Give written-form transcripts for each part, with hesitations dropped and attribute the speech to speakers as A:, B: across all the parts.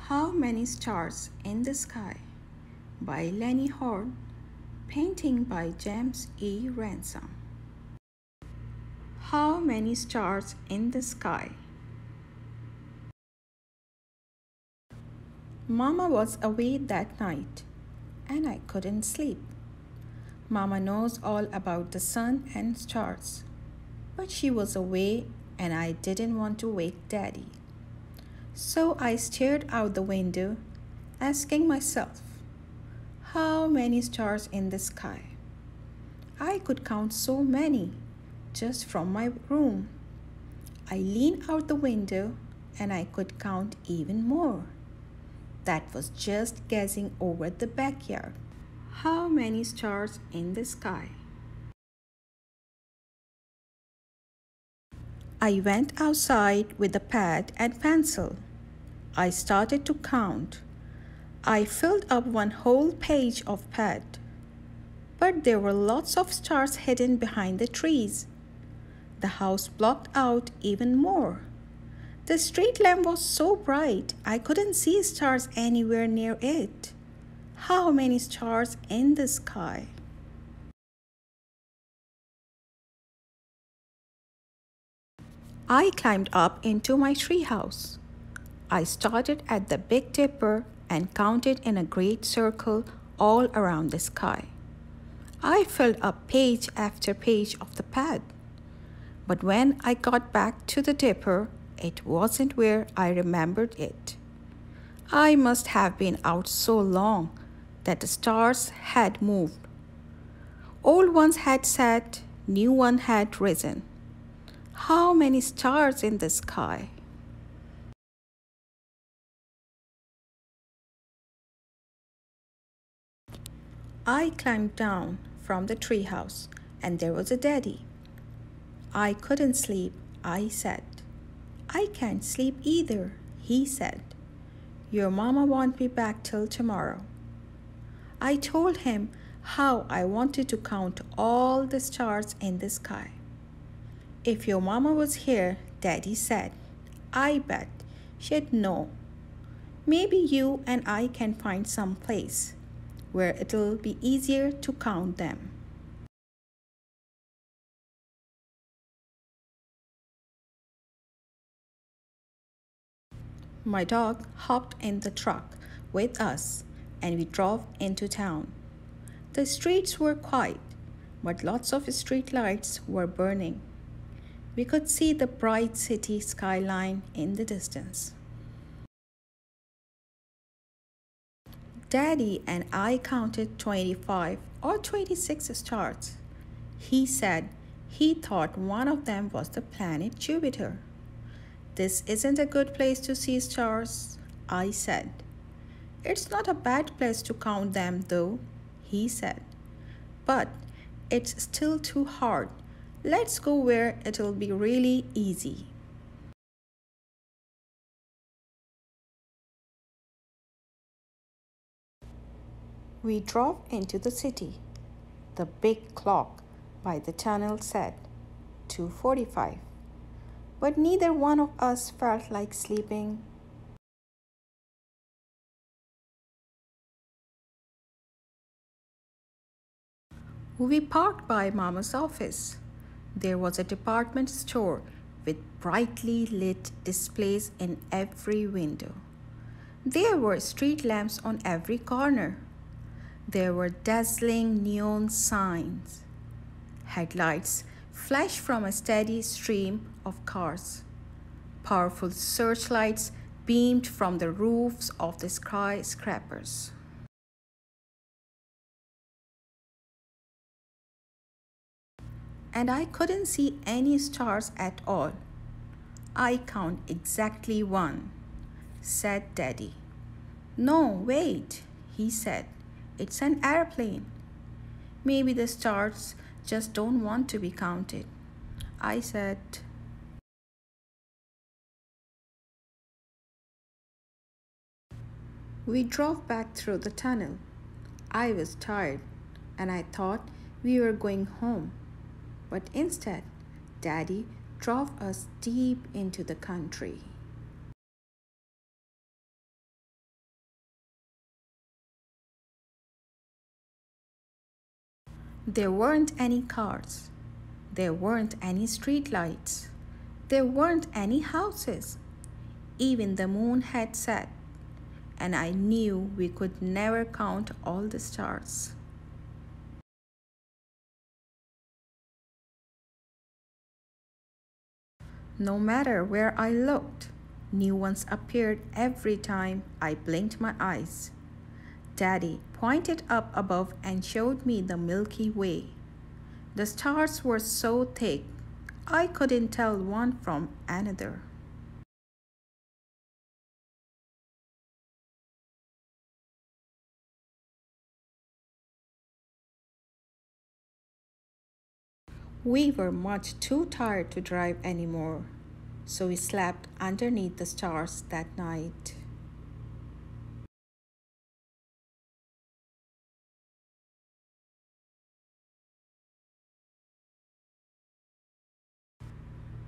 A: How Many Stars in the Sky by Lenny Horne, painting by James E. Ransom. How many stars in the sky? Mama was away that night, and I couldn't sleep. Mama knows all about the sun and stars, but she was away and I didn't want to wake Daddy. So I stared out the window, asking myself, how many stars in the sky? I could count so many just from my room. I leaned out the window and I could count even more. That was just gazing over the backyard. How many stars in the sky? I went outside with a pad and pencil. I started to count. I filled up one whole page of pad. But there were lots of stars hidden behind the trees. The house blocked out even more. The street lamp was so bright I couldn't see stars anywhere near it. How many stars in the sky? I climbed up into my treehouse. I started at the Big Dipper and counted in a great circle all around the sky. I filled up page after page of the pad. But when I got back to the Dipper, it wasn't where I remembered it. I must have been out so long that the stars had moved. Old ones had set, new ones had risen. How many stars in the sky? I climbed down from the treehouse, and there was a Daddy. I couldn't sleep, I said. I can't sleep either, he said. Your mama won't be back till tomorrow. I told him how I wanted to count all the stars in the sky. If your mama was here, Daddy said, I bet she'd know. Maybe you and I can find some place where it'll be easier to count them. My dog hopped in the truck with us and we drove into town. The streets were quiet, but lots of street lights were burning. We could see the bright city skyline in the distance. Daddy and I counted 25 or 26 stars. He said he thought one of them was the planet Jupiter. This isn't a good place to see stars, I said. It's not a bad place to count them, though, he said. But it's still too hard. Let's go where it'll be really easy. We drove into the city. The big clock by the tunnel said 2:45. But neither one of us felt like sleeping. We parked by Mama's office. There was a department store with brightly lit displays in every window. There were street lamps on every corner. There were dazzling neon signs. Headlights flashed from a steady stream of cars. Powerful searchlights beamed from the roofs of the skyscrapers. And I couldn't see any stars at all. I count exactly one, said Daddy. No, wait, he said. It's an airplane. Maybe the stars just don't want to be counted. I said, we drove back through the tunnel. I was tired and I thought we were going home. But instead, Daddy drove us deep into the country. There weren't any cars. There weren't any street lights. There weren't any houses. Even the moon had set, and I knew we could never count all the stars. No matter where I looked, new ones appeared every time I blinked my eyes. Daddy pointed up above and showed me the Milky Way. The stars were so thick, I couldn't tell one from another. We were much too tired to drive anymore, so we slept underneath the stars that night.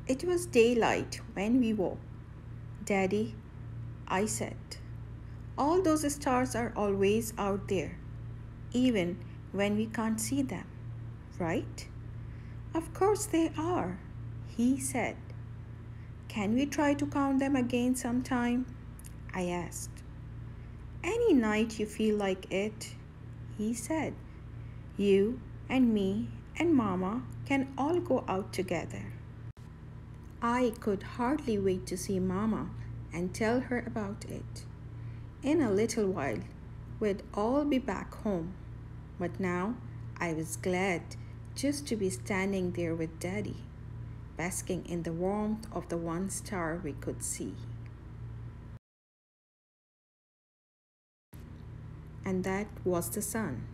A: It was daylight when we woke. Daddy, I said, all those stars are always out there, even when we can't see them, right? Of course they are, he said. Can we try to count them again sometime? I asked. Any night you feel like it, he said. You and me and Mama can all go out together. I could hardly wait to see Mama and tell her about it. In a little while, we'd all be back home. But now I was glad just to be standing there with Daddy, basking in the warmth of the one star we could see. And that was the sun.